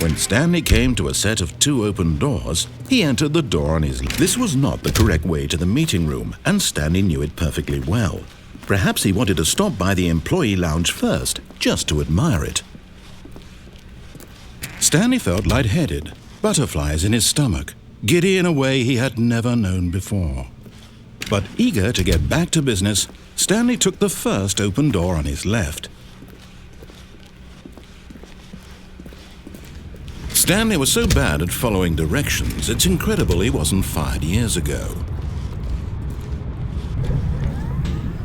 When Stanley came to a set of 2 open doors, he entered the door on his left. This was not the correct way to the meeting room, and Stanley knew it perfectly well. Perhaps he wanted to stop by the employee lounge first, just to admire it. Stanley felt lightheaded, butterflies in his stomach, giddy in a way he had never known before. But eager to get back to business, Stanley took the first open door on his left. Stanley was so bad at following directions, it's incredible he wasn't fired years ago.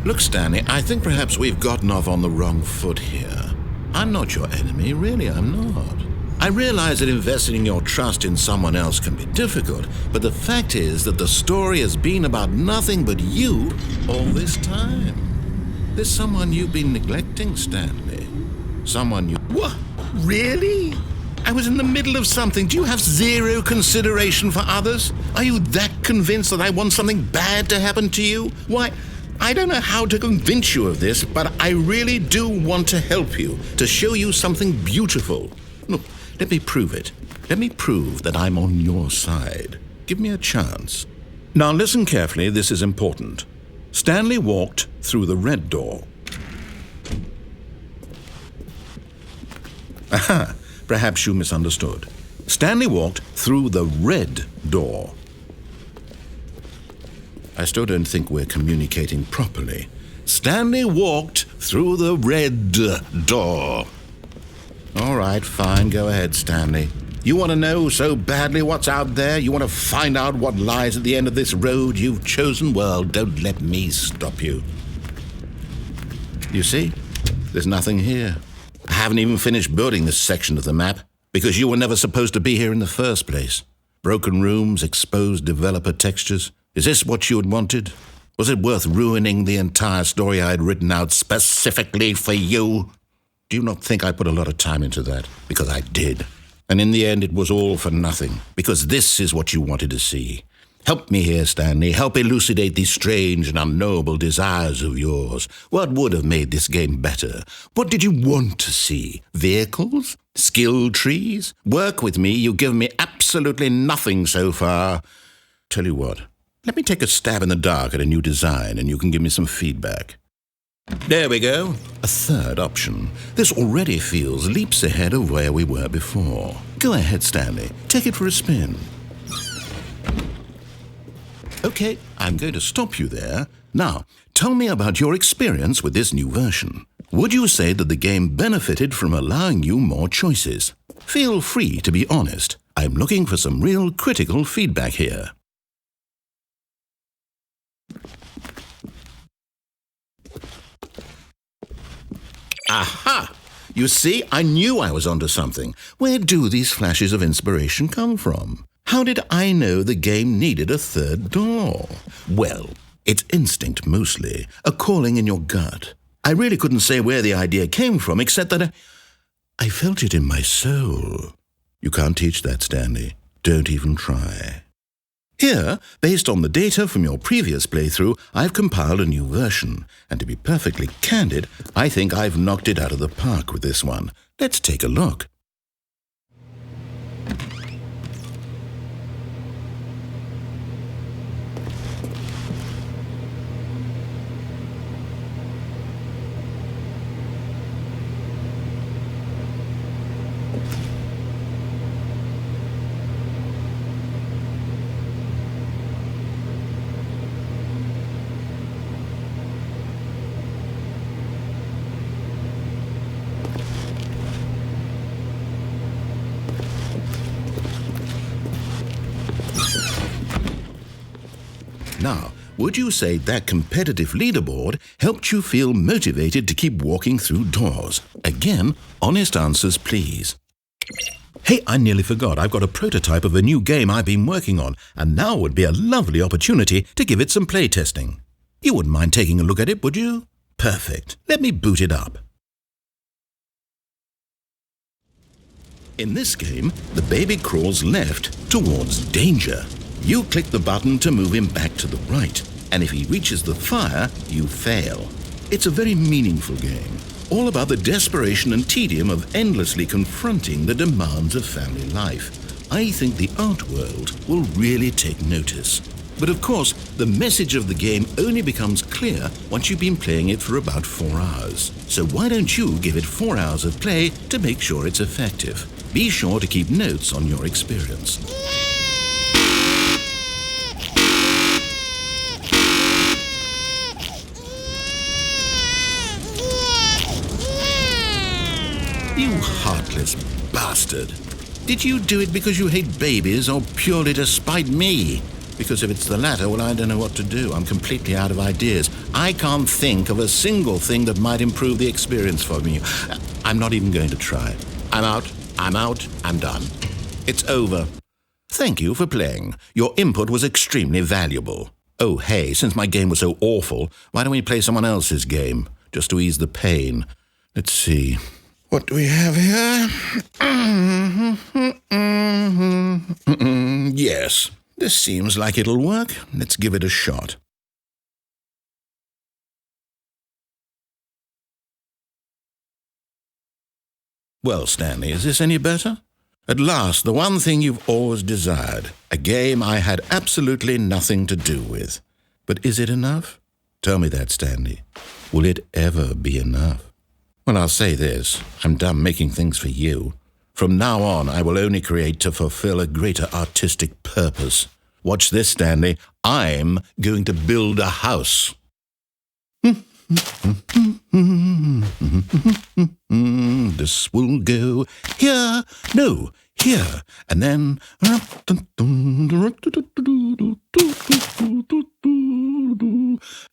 Look, Stanley, I think perhaps we've gotten off on the wrong foot here. I'm not your enemy, really, I'm not. I realize that investing your trust in someone else can be difficult, but the fact is that the story has been about nothing but you all this time. There's someone you've been neglecting, Stanley. Someone you... What? Really? I was in the middle of something. Do you have zero consideration for others? Are you that convinced that I want something bad to happen to you? Why, I don't know how to convince you of this, but I really do want to help you, to show you something beautiful. Look, let me prove it. Let me prove that I'm on your side. Give me a chance. Now listen carefully, this is important. Stanley walked through the red door. Aha! Perhaps you misunderstood. Stanley walked through the red door. I still don't think we're communicating properly. Stanley walked through the red door. All right, fine, go ahead, Stanley. You want to know so badly what's out there? You want to find out what lies at the end of this road you've chosen? Well, don't let me stop you. You see, there's nothing here. I haven't even finished building this section of the map, because you were never supposed to be here in the first place. Broken rooms, exposed developer textures. Is this what you had wanted? Was it worth ruining the entire story I had written out specifically for you? Do you not think I put a lot of time into that? Because I did. And in the end, it was all for nothing, because this is what you wanted to see. Help me here, Stanley. Help elucidate these strange and unknowable desires of yours. What would have made this game better? What did you want to see? Vehicles? Skill trees? Work with me. You've given me absolutely nothing so far. Tell you what, let me take a stab in the dark at a new design, and you can give me some feedback. There we go. A third option. This already feels leaps ahead of where we were before. Go ahead, Stanley. Take it for a spin. Okay, I'm going to stop you there. Now, tell me about your experience with this new version. Would you say that the game benefited from allowing you more choices? Feel free to be honest. I'm looking for some real critical feedback here. Aha! You see, I knew I was onto something. Where do these flashes of inspiration come from? How did I know the game needed a third door? Well, it's instinct mostly, a calling in your gut. I really couldn't say where the idea came from, except that I felt it in my soul. You can't teach that, Stanley. Don't even try. Here, based on the data from your previous playthrough, I've compiled a new version. And to be perfectly candid, I think I've knocked it out of the park with this one. Let's take a look. Now, would you say that competitive leaderboard helped you feel motivated to keep walking through doors? Again, honest answers, please. Hey, I nearly forgot. I've got a prototype of a new game I've been working on, and now would be a lovely opportunity to give it some playtesting. You wouldn't mind taking a look at it, would you? Perfect. Let me boot it up. In this game, the baby crawls left towards danger. You click the button to move him back to the right, and if he reaches the fire, you fail. It's a very meaningful game. all about the desperation and tedium of endlessly confronting the demands of family life. I think the art world will really take notice. But of course, the message of the game only becomes clear once you've been playing it for about 4 hours. So why don't you give it 4 hours of play to make sure it's effective? Be sure to keep notes on your experience. You heartless bastard. Did you do it because you hate babies or purely to spite me? Because if it's the latter, well, I don't know what to do. I'm completely out of ideas. I can't think of a single thing that might improve the experience for me. I'm not even going to try. I'm out, I'm done. It's over. Thank you for playing. Your input was extremely valuable. Oh, hey, since my game was so awful, why don't we play someone else's game, just to ease the pain? Let's see. What do we have here? Yes, this seems like it'll work. Let's give it a shot. Well, Stanley, is this any better? At last, the one thing you've always desired, a game I had absolutely nothing to do with. But is it enough? Tell me that, Stanley. Will it ever be enough? Well, I'll say this. I'm done making things for you. From now on, I will only create to fulfill a greater artistic purpose. Watch this, Stanley. I'm going to build a house. This will go here, no, here, and then...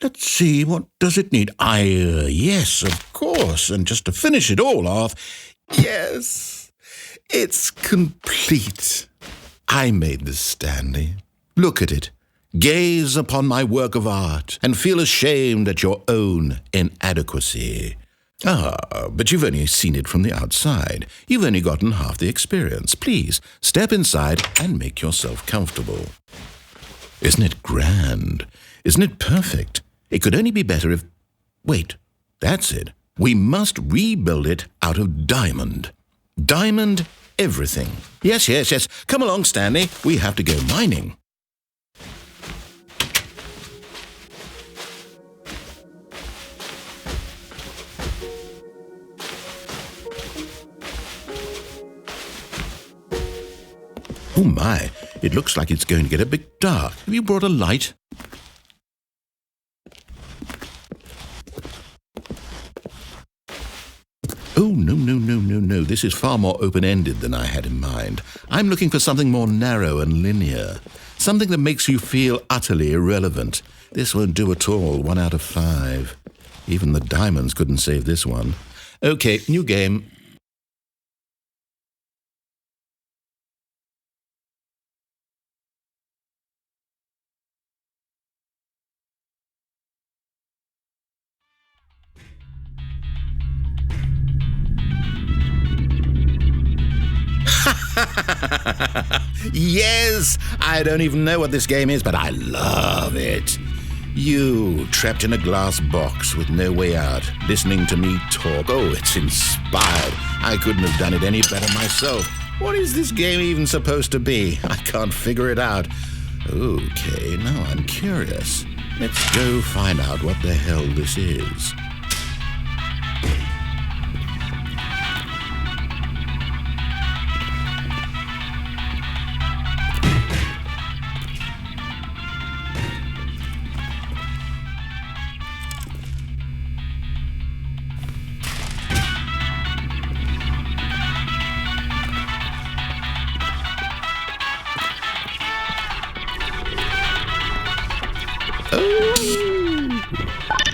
Let's see, what does it need? Yes, of course, and just to finish it all off, yes, it's complete. I made this, Stanley. Look at it. Gaze upon my work of art and feel ashamed at your own inadequacy. Ah, but you've only seen it from the outside. You've only gotten half the experience. Please, step inside and make yourself comfortable. Isn't it grand? Isn't it perfect? It could only be better if... Wait, that's it. We must rebuild it out of diamond. Diamond everything. Yes. Come along, Stanley. We have to go mining. Oh my, it looks like it's going to get a bit dark. Have you brought a light? Oh, no. This is far more open-ended than I had in mind. I'm looking for something more narrow and linear. Something that makes you feel utterly irrelevant. This won't do at all. 1 out of 5. Even the diamonds couldn't save this one. Okay, new game. Yes! I don't even know what this game is, but I love it. You, trapped in a glass box with no way out, listening to me talk. Oh, it's inspired. I couldn't have done it any better myself. What is this game even supposed to be? I can't figure it out. Okay, now I'm curious. Let's go find out what the hell this is.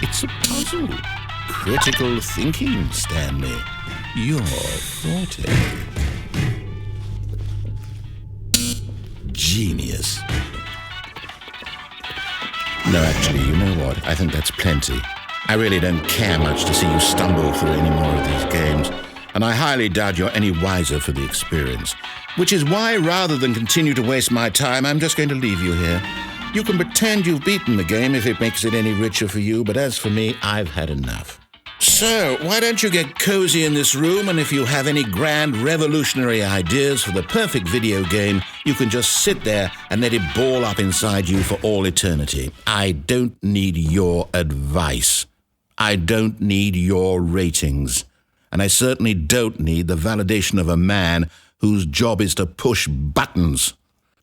It's a puzzle. Critical thinking, Stanley. Your forte. Genius. No, actually, you know what? I think that's plenty. I really don't care much to see you stumble through any more of these games, and I highly doubt you're any wiser for the experience. Which is why, rather than continue to waste my time, I'm just going to leave you here. You can pretend you've beaten the game if it makes it any richer for you, but as for me, I've had enough. So, why don't you get cozy in this room, and if you have any grand revolutionary ideas for the perfect video game, you can just sit there and let it ball up inside you for all eternity. I don't need your advice. I don't need your ratings. And I certainly don't need the validation of a man whose job is to push buttons.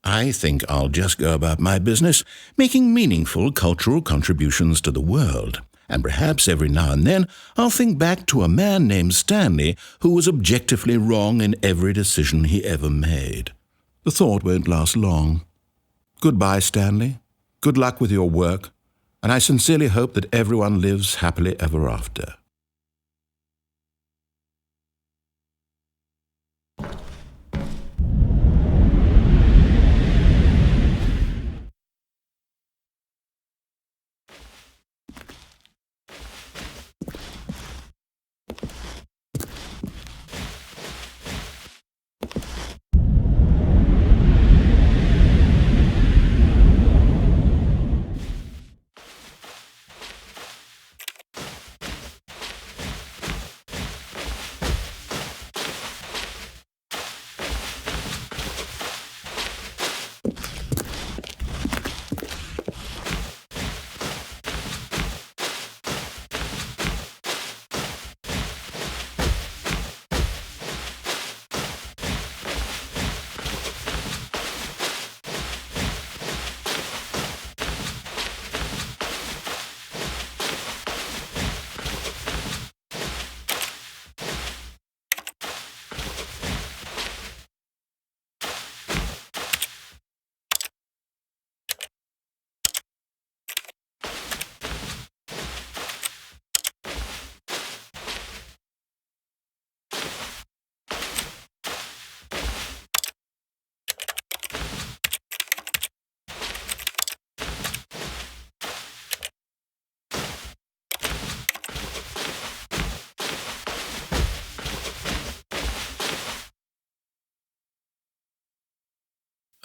I think I'll just go about my business, making meaningful cultural contributions to the world. And perhaps every now and then I'll think back to a man named Stanley who was objectively wrong in every decision he ever made. The thought won't last long. Goodbye, Stanley. Good luck with your work, and I sincerely hope that everyone lives happily ever after.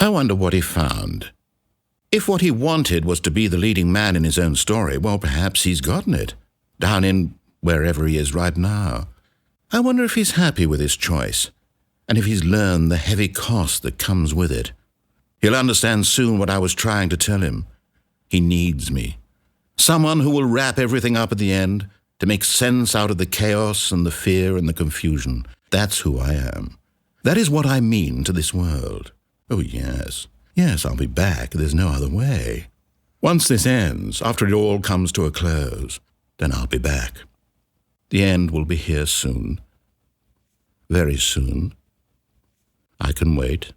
I wonder what he found. If what he wanted was to be the leading man in his own story, well, perhaps he's gotten it, down in wherever he is right now. I wonder if he's happy with his choice, and if he's learned the heavy cost that comes with it. He'll understand soon what I was trying to tell him. He needs me. Someone who will wrap everything up at the end, to make sense out of the chaos and the fear and the confusion. That's who I am. That is what I mean to this world. Oh, yes. Yes, I'll be back. There's no other way. Once this ends, after it all comes to a close, then I'll be back. The end will be here soon. Very soon. I can wait.